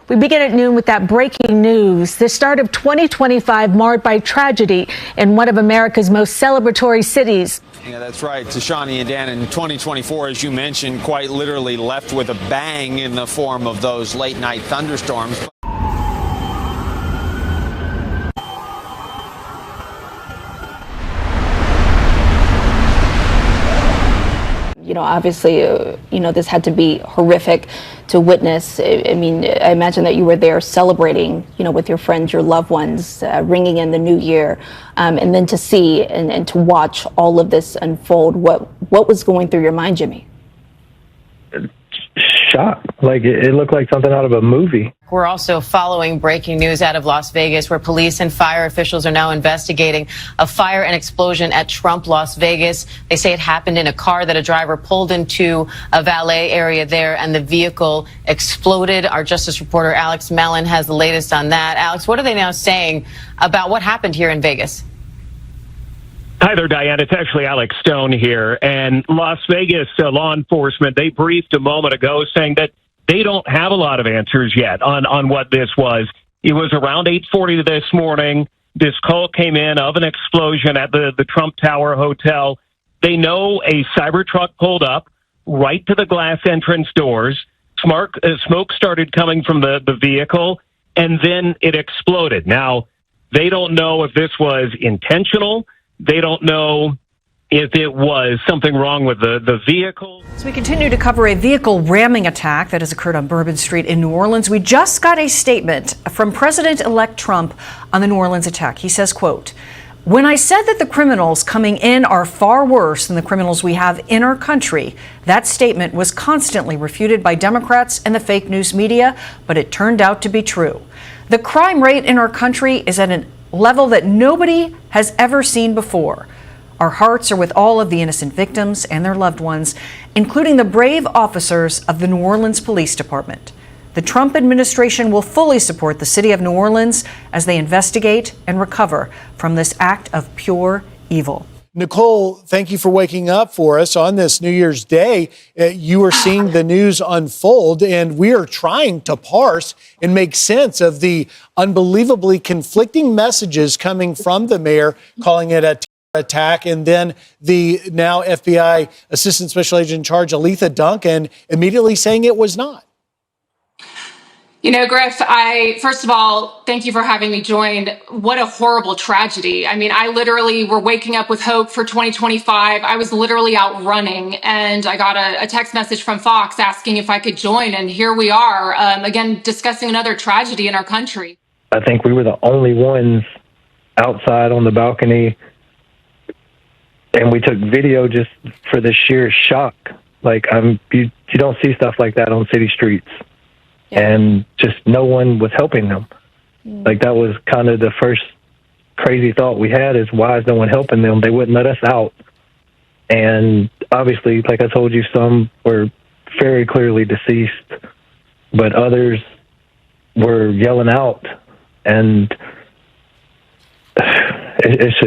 We begin at noon with that breaking news. The start of 2025 marred by tragedy in one of America's most celebratory cities. Yeah, that's right. Tashani and Dan, in 2024, as you mentioned, quite literally left with a bang in the form of those late night thunderstorms. Obviously, this had to be horrific to witness. I mean, I imagine that you were there celebrating, with your friends, your loved ones, ringing in the new year, and then to see and to watch all of this unfold. What was going through your mind, Jimmy? Shock. Like it looked like something out of a movie. We're also following breaking news out of Las Vegas, where police and fire officials are now investigating a fire and explosion at Trump Las Vegas. They say it happened in a car that a driver pulled into a valet area there, and the vehicle exploded. Our Justice reporter Alex Mellon has the latest on that. Alex, what are they now saying about what happened here in Vegas? Hi there, Diane. It's actually Alex Stone here. And Las Vegas law enforcement, they briefed a moment ago saying that they don't have a lot of answers yet on what this was. It was around 8:40 this morning. This call came in of an explosion at the Trump Tower Hotel. They know a Cybertruck pulled up right to the glass entrance doors. Smoke started coming from the vehicle, and then it exploded. Now, they don't know if this was intentional. They don't know if it was something wrong with the vehicle. So we continue to cover a vehicle ramming attack that has occurred on Bourbon Street in New Orleans. We just got a statement from President-elect Trump on the New Orleans attack. He says, quote, "When I said that the criminals coming in are far worse than the criminals we have in our country, that statement was constantly refuted by Democrats and the fake news media, but it turned out to be true. The crime rate in our country is at a level that nobody has ever seen before. Our hearts are with all of the innocent victims and their loved ones, including the brave officers of the New Orleans Police Department. The Trump administration will fully support the city of New Orleans as they investigate and recover from this act of pure evil." Nicole, thank you for waking up for us on this New Year's Day. You are seeing the news unfold, and we are trying to parse and make sense of the unbelievably conflicting messages coming from the mayor, calling it a terror attack, and then the now FBI Assistant Special Agent in Charge, Aletha Duncan, immediately saying it was not. Griff, first of all, thank you for having me join. What a horrible tragedy. I mean, I literally were waking up with hope for 2025. I was literally out running, and I got a text message from Fox asking if I could join. And here we are, again, discussing another tragedy in our country. I think we were the only ones outside on the balcony, and we took video just for the sheer shock. Like, you don't see stuff like that on city streets. Yeah. And just no one was helping them. Like, that was kind of the first crazy thought we had, is why is no one helping them? They wouldn't let us out. And obviously, like I told you, some were very clearly deceased, but others were yelling out. And it's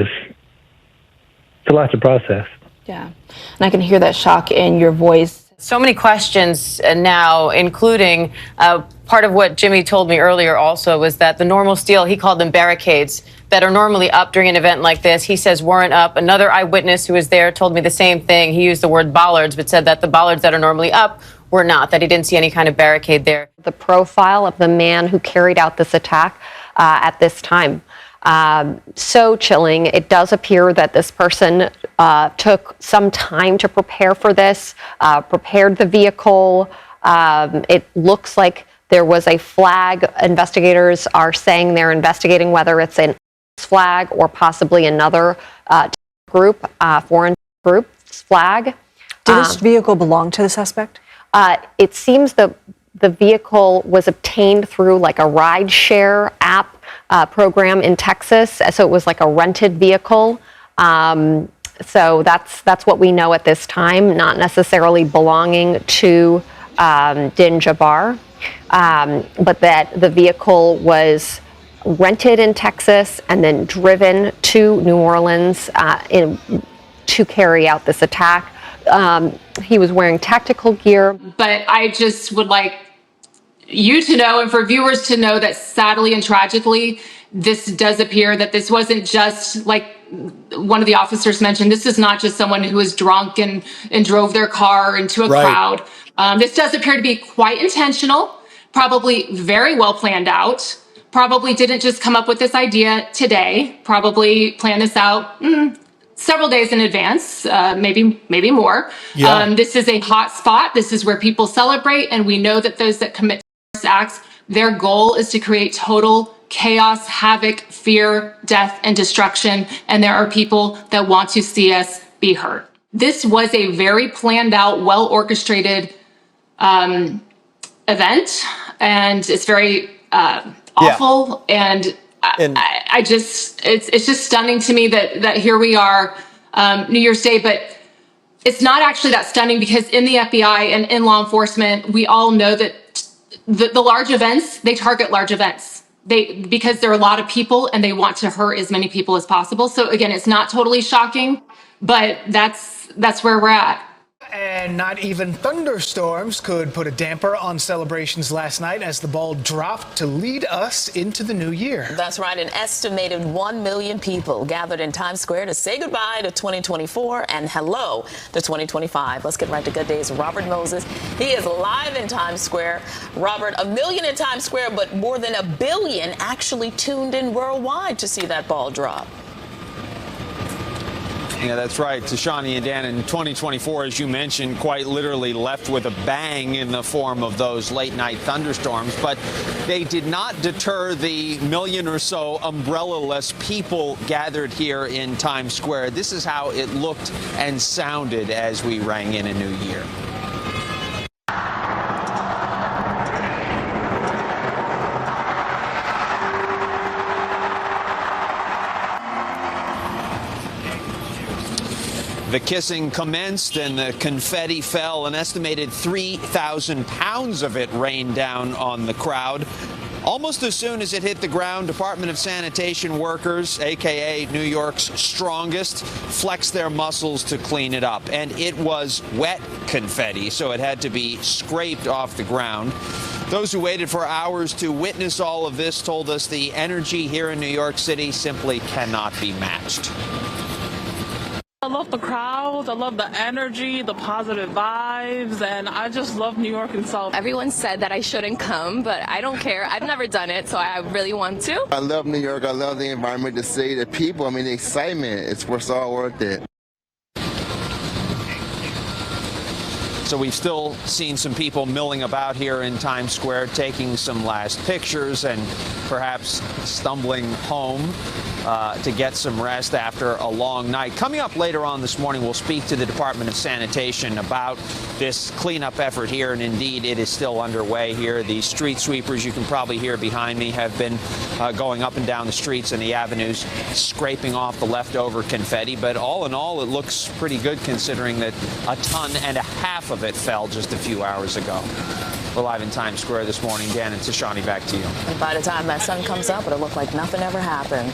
a lot to process. Yeah. And I can hear that shock in your voice. So many questions now, including part of what Jimmy told me earlier also was that the normal steel, he called them barricades, that are normally up during an event like this, he says weren't up. Another eyewitness who was there told me the same thing. He used the word bollards, but said that the bollards that are normally up were not, that he didn't see any kind of barricade there. The profile of the man who carried out this attack at this time. So chilling. It does appear that this person took some time to prepare for this, prepared the vehicle. It looks like there was a flag. Investigators are saying they're investigating whether it's an flag or possibly another group, foreign group's flag. Did this vehicle belong to the suspect? It seems the vehicle was obtained through like a ride-share app program in Texas, so it was like a rented vehicle. So that's what we know at this time, not necessarily belonging to Din Jabbar, but that the vehicle was rented in Texas and then driven to New Orleans to carry out this attack. He was wearing tactical gear. But I just would like you to know and for viewers to know that sadly and tragically, this does appear that this wasn't just like one of the officers mentioned. This is not just someone who was drunk and drove their car into a crowd. This does appear to be quite intentional, probably very well planned out, probably didn't just come up with this idea today, probably planned this out several days in advance, maybe more. This is a hot spot. This is where people celebrate. And we know that those that commit terrorist acts, their goal is to create total chaos, havoc, fear, death, and destruction. And there are people that want to see us be hurt. This was a very planned out, well orchestrated event. And it's very awful. And I just, it's just stunning to me that here we are, New Year's Day, but it's not actually that stunning because in the FBI and in law enforcement, we all know that the large events, they target large events. Because there are a lot of people and they want to hurt as many people as possible. So again, it's not totally shocking, but that's where we're at. And not even thunderstorms could put a damper on celebrations last night as the ball dropped to lead us into the new year. That's right. An estimated 1 million people gathered in Times Square to say goodbye to 2024 and hello to 2025. Let's get right to Good Day's Robert Moses. He is live in Times Square. Robert, 1 million in Times Square, but more than 1 billion actually tuned in worldwide to see that ball drop. Yeah, that's right. Tashani and Dan, in 2024, as you mentioned, quite literally left with a bang in the form of those late night thunderstorms. But they did not deter the million or so umbrella-less people gathered here in Times Square. This is how it looked and sounded as we rang in a new year. The kissing commenced and the confetti fell. An estimated 3,000 pounds of it rained down on the crowd. Almost as soon as it hit the ground, Department of Sanitation workers, a.k.a. New York's strongest, flexed their muscles to clean it up. And it was wet confetti, so it had to be scraped off the ground. Those who waited for hours to witness all of this told us the energy here in New York City simply cannot be matched. I love the crowds, I love the energy, the positive vibes, and I just love New York itself. Everyone said that I shouldn't come, but I don't care. I've never done it, so I really want to. I love New York. I love the environment, the city, the people. I mean, the excitement. It's all worth it. So we've still seen some people milling about here in Times Square, taking some last pictures and perhaps stumbling home to get some rest after a long night. Coming up later on this morning, we'll speak to the Department of Sanitation about this cleanup effort here, and indeed it is still underway here. The street sweepers, you can probably hear behind me, have been going up and down the streets and the avenues, scraping off the leftover confetti. But all in all, it looks pretty good considering that 1.5 tons of it fell just a few hours ago. We're live in Times Square this morning. Dan and Tashani, back to you. And by the time that sun comes up, it'll look like nothing ever happened.